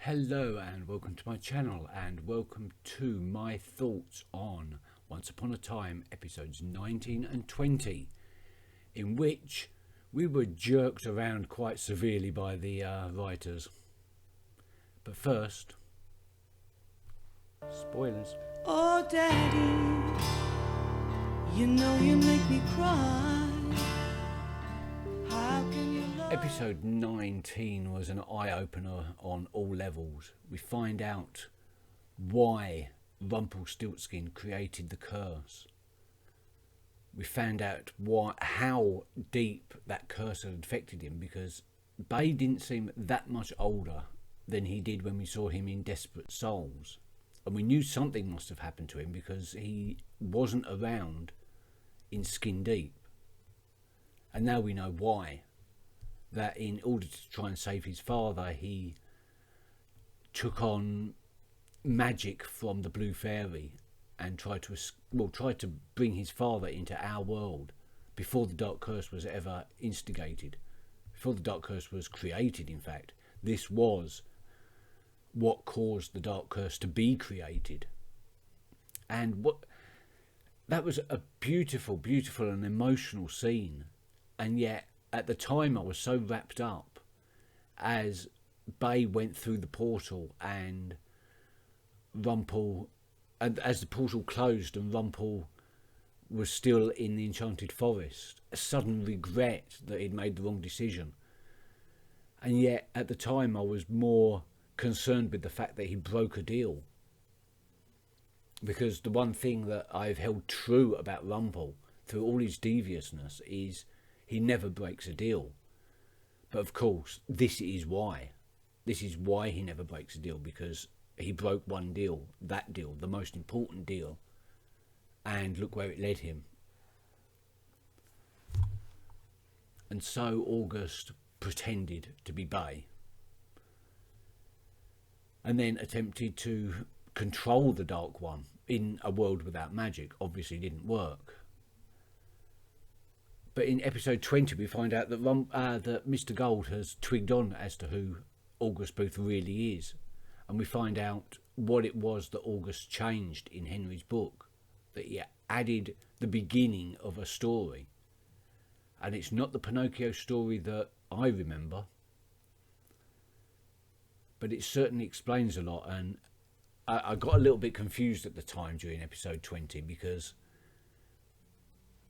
Hello and welcome to my channel, and welcome to my thoughts on Once Upon a Time episodes 19 and 20, in which we were jerked around quite severely by the writers. But first, spoilers. Oh Daddy, you know you make me cry. How can you love? Episode 19 was an eye-opener on all levels. We find out why Rumpelstiltskin created the curse. We found out how deep that curse had affected him, because Bay didn't seem that much older than he did when we saw him in Desperate Souls. And we knew something must have happened to him because he wasn't around in Skin Deep. And now we know why. That in order to try and save his father, he took on magic from the Blue Fairy and tried to bring his father into our world before the Dark Curse was ever instigated. Before the Dark Curse was created, in fact. This was what caused the Dark Curse to be created. And that was a beautiful and emotional scene. And yet at the time I was so wrapped up as Bay went through the portal and as the portal closed and Rumpel was still in the Enchanted Forest, a sudden regret that he'd made the wrong decision. And yet at the time I was more concerned with the fact that he broke a deal, because the one thing that I've held true about Rumpel through all his deviousness is he never breaks a deal. But of course this is why he never breaks a deal, because he broke one deal, that deal, the most important deal, and look where it led him. And so August pretended to be Bay, and then attempted to control the Dark One in a world without magic. Obviously didn't work. But in episode 20 we find out that that Mr. Gold has twigged on as to who August Booth really is. And we find out what it was that August changed in Henry's book. That he added the beginning of a story. And it's not the Pinocchio story that I remember. But it certainly explains a lot, and I got a little bit confused at the time during episode 20, because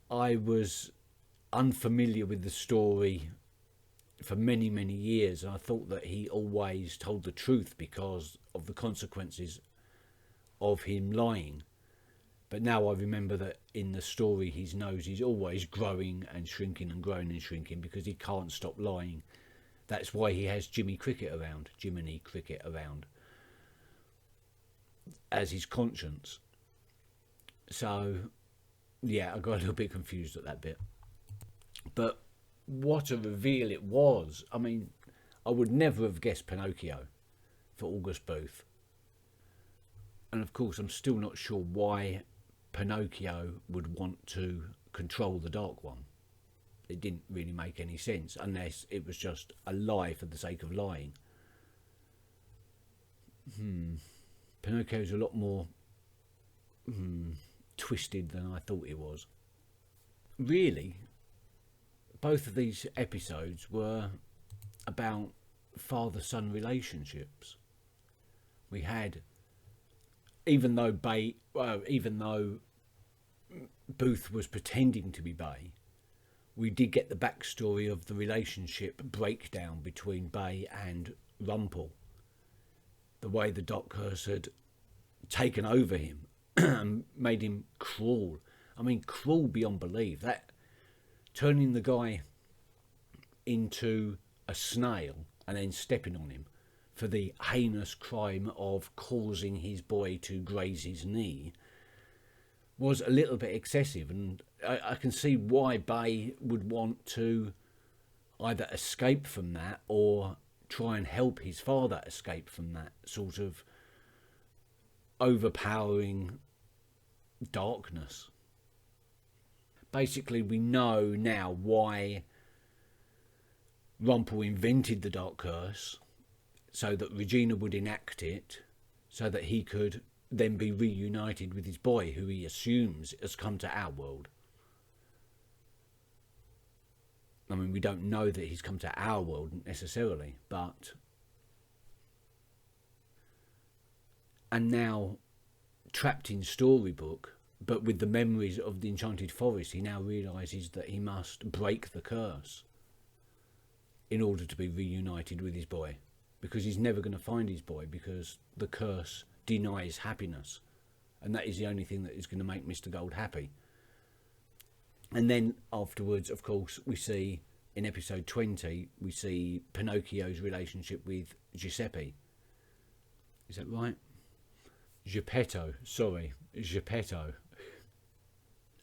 I was unfamiliar with the story for many years, and I thought that he always told the truth because of the consequences of him lying. But now I remember that in the story his nose is always growing and shrinking and growing and shrinking because he can't stop lying. That's why he has Jiminy Cricket around as his conscience. So yeah, I got a little bit confused at that bit. But what a reveal it was. I mean, I would never have guessed Pinocchio for August Booth. And of course I'm still not sure why Pinocchio would want to control the Dark One. It didn't really make any sense, unless it was just a lie for the sake of lying. Pinocchio's a lot more twisted than I thought it was. Really, both of these episodes were about father-son relationships. We had, even though Booth was pretending to be Bay, we did get the backstory of the relationship breakdown between Bay and Rumpel. The way the Dark Curse had taken over him and made him cruel. I mean, cruel beyond belief. That turning the guy into a snail and then stepping on him for the heinous crime of causing his boy to graze his knee was a little bit excessive, and I can see why Bay would want to either escape from that or try and help his father escape from that sort of overpowering darkness. Basically, we know now why Rumpel invented the Dark Curse, so that Regina would enact it, so that he could then be reunited with his boy, who he assumes has come to our world. I mean, we don't know that he's come to our world necessarily, but... And now, trapped in Storybook, but with the memories of the Enchanted Forest, he now realises that he must break the curse in order to be reunited with his boy. Because he's never going to find his boy, because the curse denies happiness. And that is the only thing that is going to make Mr. Gold happy. And then afterwards, of course, we see, in episode 20, we see Pinocchio's relationship with Giuseppe. Is that right? Geppetto.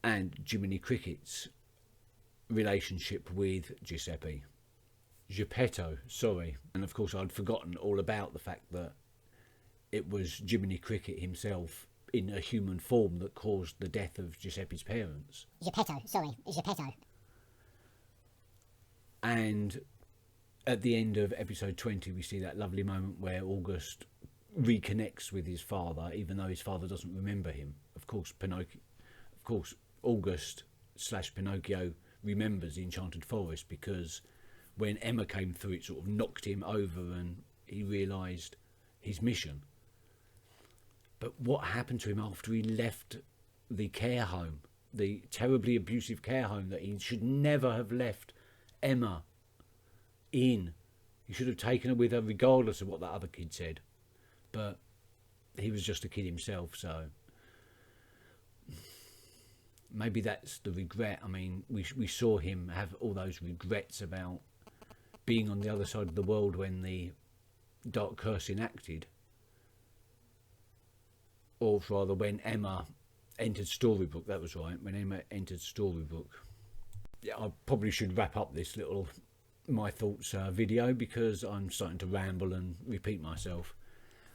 And Jiminy Cricket's relationship with Giuseppe. Geppetto, sorry. And of course I'd forgotten all about the fact that it was Jiminy Cricket himself in a human form that caused the death of Giuseppe's parents. Geppetto. And at the end of episode 20 we see that lovely moment where August reconnects with his father, even though his father doesn't remember him. Of course, August / Pinocchio remembers the Enchanted Forest, because when Emma came through, it sort of knocked him over and he realised his mission. But what happened to him after he left the care home, the terribly abusive care home that he should never have left Emma in? He should have taken her with her regardless of what that other kid said. But he was just a kid himself, so maybe that's the regret. I mean, we saw him have all those regrets about being on the other side of the world when the Dark Curse enacted. Or rather, when Emma entered Storybook, that was right, when Emma entered Storybook. Yeah, I probably should wrap up this little My Thoughts video, because I'm starting to ramble and repeat myself.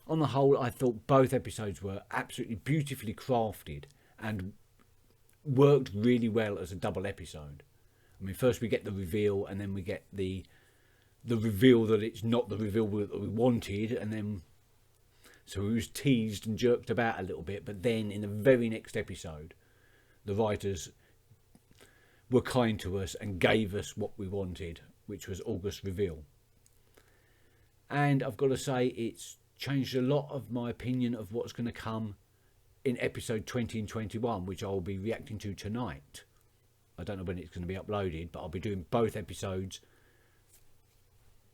On the whole, I thought both episodes were absolutely beautifully crafted and worked really well as a double episode. I mean, first we get the reveal, and then we get the reveal that it's not the reveal that we wanted, and then so we was teased and jerked about a little bit. But then in the very next episode, the writers were kind to us and gave us what we wanted, which was August's reveal. And I've got to say, it's changed a lot of my opinion of what's going to come in episode 20 and 21, which I'll be reacting to tonight. I don't know when it's going to be uploaded, but I'll be doing both episodes,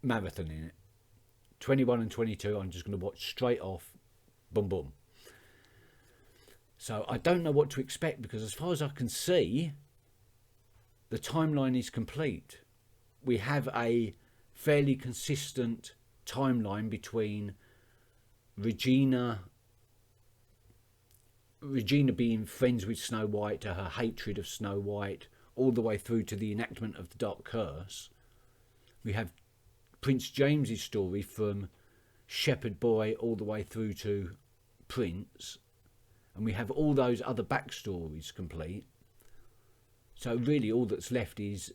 marathoning it. 21 and 22 I'm just going to watch straight off, boom boom. So I don't know what to expect, because as far as I can see, the timeline is complete. We have a fairly consistent timeline between Regina being friends with Snow White, to her hatred of Snow White, all the way through to the enactment of the Dark Curse. We have Prince James's story from shepherd boy all the way through to Prince, and we have all those other backstories complete. So really all that's left is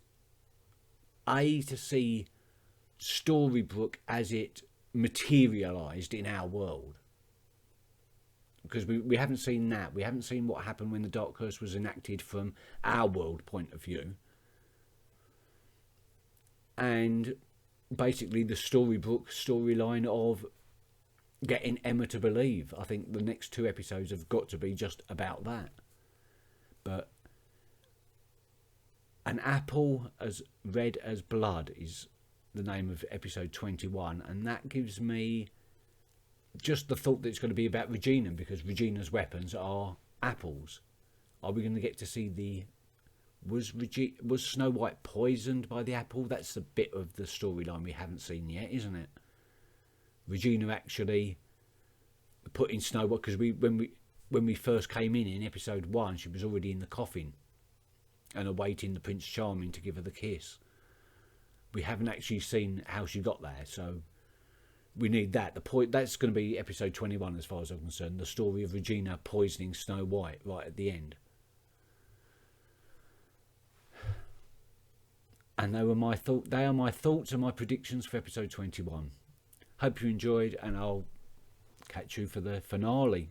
to see Storybook as it materialised in our world, because we haven't seen that. We haven't seen what happened when the Dark Curse was enacted from our world point of view, and basically the Storybook storyline of getting Emma to believe. I think the next 2 episodes have got to be just about that. But An Apple as Red as Blood is the name of episode 21, and that gives me just the thought that it's going to be about Regina, because Regina's weapons are apples. Are we going to get to see was Snow White poisoned by the apple? That's the bit of the storyline we haven't seen yet, isn't it? Regina actually putting Snow White, because when we first came in episode 1, she was already in the coffin and awaiting the Prince Charming to give her the kiss. We haven't actually seen how she got there, so we need that. That's going to be episode 21 as far as I'm concerned, the story of Regina poisoning Snow White right at the end. And they are my thoughts and my predictions for episode 21. Hope you enjoyed, and I'll catch you for the finale.